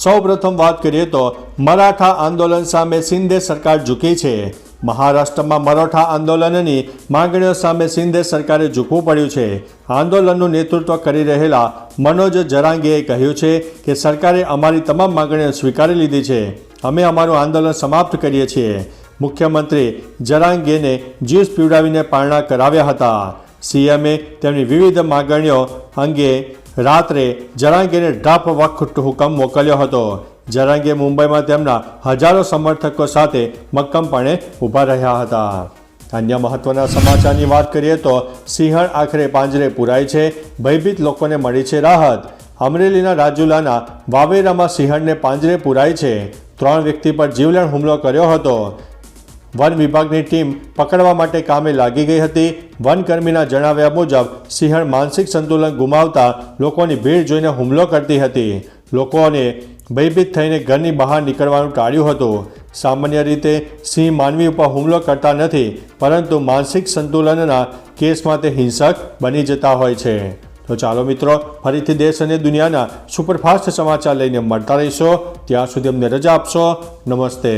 સૌપ્રથમ વાત કરીએ તો મરાઠા આંદોલન સામે શિંદે સરકાર ઝૂકી છે। મહારાષ્ટ્રમાં મરાઠા આંદોલનની માંગણીઓ સામે શિંદે સરકારે ઝૂકવું પડ્યું છે। આંદોલનનું નેતૃત્વ કરી રહેલા મનોજ જરાંગીએ કહ્યું છે કે સરકારે અમારી તમામ માંગણીઓ સ્વીકારી લીધી છે। અમે અમારું આંદોલન સમાપ્ત કરીએ છીએ। મુખ્યમંત્રી જરાંગીને જ્યુસ પીવડાવીને પારણા કરાવ્યા હતા। સીએમએ તેમની વિવિધ માંગણીઓ અંગે રાત્રે જરાંગીને ડ્રાફ્ટ વખત હુકમ મોકલ્યો હતો। જરાંગીએ મુંબઈમાં તેમના હજારો સમર્થકો સાથે મક્કમપણે ઊભા રહ્યા હતા। અન્ય મહત્વના સમાચારની વાત કરીએ તો સિંહણ આખરે પાંજરે પુરાય છે, ભયભીત લોકોને મળી છે રાહત। અમરેલીના રાજુલાના વાવેરામાં સિંહણને પાંજરે પુરાય છે। 3 વ્યક્તિ પર જીવલેણ હુમલો કર્યો હતો। વન વિભાગની ટીમ પકડવા માટે કામે લાગી ગઈ હતી। વનકર્મીના જણાવ્યા મુજબ સિંહણ માનસિક સંતુલન ગુમાવતા લોકોની ભીડ જોઈને હુમલો કરતી હતી। લોકોને ભયભીત થઈને ઘરની બહાર નીકળવાનું ટાળ્યું હતું। સામાન્ય રીતે સિંહ માનવી ઉપર હુમલો કરતા નથી, પરંતુ માનસિક સંતુલનના કેસમાં તે હિંસક બની જતા હોય છે। તો ચાલો મિત્રો, ફરીથી દેશ અને દુનિયાના સુપરફાસ્ટ સમાચાર લઈને મળતા રહીશો। ત્યાં સુધી અમને રજા આપશો। નમસ્તે।